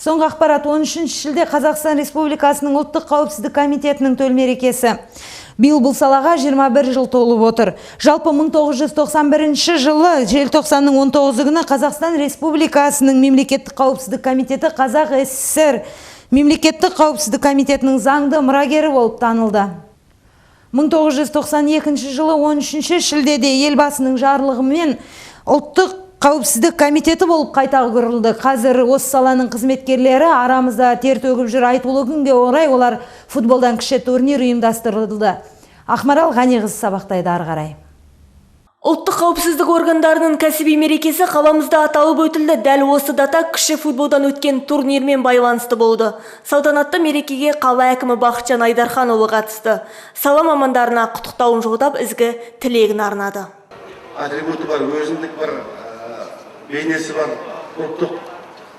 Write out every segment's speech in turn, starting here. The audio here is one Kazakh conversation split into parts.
Соңғы ақпарат 13 шілде Қазақстан Республикасының ұлттық қауіпсіздік комитетінің төл мерекесі. Биыл бұл салаға 21 жыл толып отыр. Жалпы 1991 жылы желтоқсанның 19 күні Қазақстан Республикасының мемлекеттік қауіпсіздік комитеті Қазақ СССР мемлекеттік қауіпсіздік комитетінің заңды мұрагері болып танылды. 1992 жылы 13 шілдеде елбасының жарлығымен ұлттық қауіпсіздік комитеті болып қайта құрылды. Қазір осы саланың қызметкерлері арамызда тер төгіп жүр. Айтулы күнге орай олар футболдан кіші турнир ұйымдастырылды. Ақмарал Ғаниқызы сабақтайды ары қарай. Ұлттық қауіпсіздік органдарының кәсіби мерекесі қаламызда аталып өтілді. Дәл осы дата кіші футболдан өткен турнирмен байланысты болды. Салтанатты мерекеге қала әкімі Бақытжан Айдарханұлы қатысты. Сала мамандарына құттықтауын жолдап, ізгі тілегін арнады. Атрибуты бар, өзіндік бар, бейнесі бар ұлттық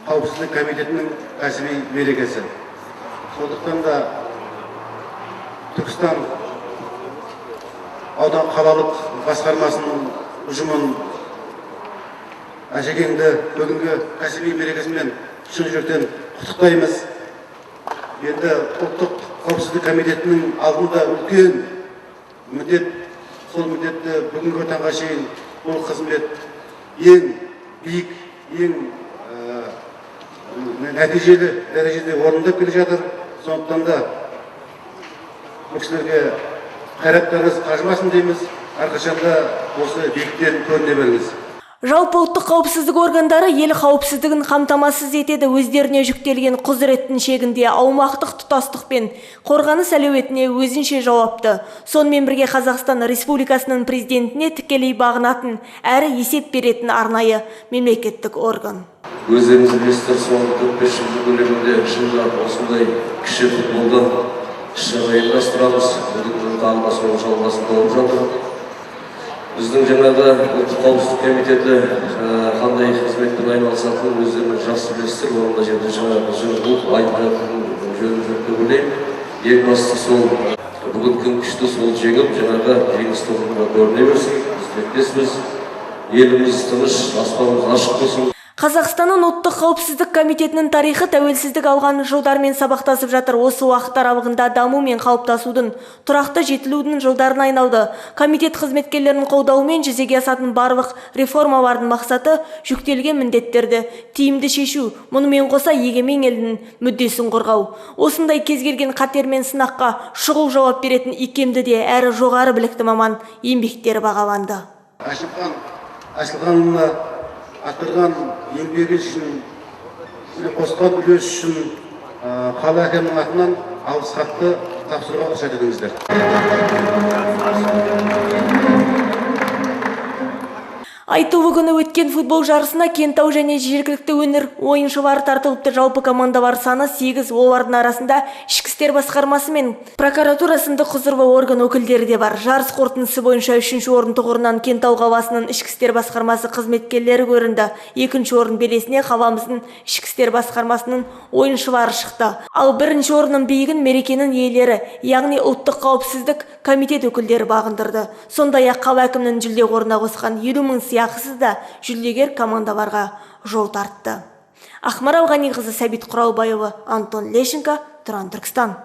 қауіпсіздік комитетінің кәсіби мерекесі. Сондықтан да Түркістан аудан қалалық басқармасының ұжымын әжекеңді бүгінгі кәсіби мерекесімен шын жүректен құттықтаймыз. Енді ұлттық қауіпсіздік комитетінің алдында үлкен міндет, сол міндетті бүгінгі таңға шейін бұл қызмет ең биік, ең нәтижелі дәрежеде орындап келе жатыр. Сондықтан да бұл кісілерге қайраттарыңыз қажымасын дейміз. Әрқашанда осы биіктен көріне беріңіз. Жалпы ұлттық қауіпсіздік органдары ел қауіпсіздігін қамтамасыз етеді. Өздеріне жүктелген құзыреттің шегінде аумақтық тұтастық пен қорғаныс әлеуетіне өзінше жауапты. Сонымен бірге Қазақстан Республикасының президентіне тікелей бағынатын әрі есеп беретін арнайы мемлекеттік орган. Өздеріңіз білесіздер, соңғы 45 жыл көлемінде шынжап осындай кіші футболдан іс-шара ұйымдастырамыз. Бүгін тағы да сол жалғасын болып жатыр. Біздің жаңағы ұлттық қауіпсіздік комитеті қандай қызметпен айналысатынын өздеріңіз жақсы білесіздер. Орында жерде жаңағы жыл айтатын жөнін жоқ деп ойлаймын. Ең бастысы сол бүгін күн күшті, сол жеңіп жаңағы жеңіс тобында көріне берсін. Біз тілектеспіз. Еліміз тыныш, аспанымыз ашық болсын. Қазақстанның ұлттық қауіпсіздік комитетінің тарихы тәуелсіздік алған жылдармен сабақтасып жатыр. Осы уақыт аралығында даму мен қалыптасудың, тұрақты жетілудің жылдарына айналды. Комитет қызметкерлерінің қолдауымен жүзеге асатын барлық реформалардың мақсаты жүктелген міндеттерді тиімді шешу, мұнымен қоса егемен елдің мүддесін қорғау. Осындай кез келген қатер мен сынаққа шұғыл жауап беретін икемді де әрі жоғары білікті маман еңбектері бағаланды. Әшілханұлына атырған еңбегі үшін, қосқан үлес үшін қала әкімінің атынан алғыс хатты тапсыруға рұқсат етіңіздер. Айтулы күні өткен футбол жарысына Кентау және жергілікті өнер ойыншылары тартылыпты. Жалпы командалар саны 8, олардың арасында ішкі істер басқармасы мен прокуратура сынды құзырлы орган өкілдері де бар. Жарыс қорытындысы бойынша 3-ші орын тұғырынан Кентау қаласының ішкі істер басқармасы қызметкерлері көрінді. 2-ші орын белесіне қаламыздың ішкі істер басқармасының ойыншылары шықты. Ал 1-ші орынның биігін мерекенің иелері, яғни ұлттық қауіпсіздік комитет өкілдері бағындырды. Сондай-ақ қала әкімінің жүлде қорына қосқан 50 мың сияқысы да жүлдегер командаларға жол тартты. Ақмарал Ғаниқызы, Сәбит Құралбайұлы, Антон Лещенко, Тұран, Түркістан.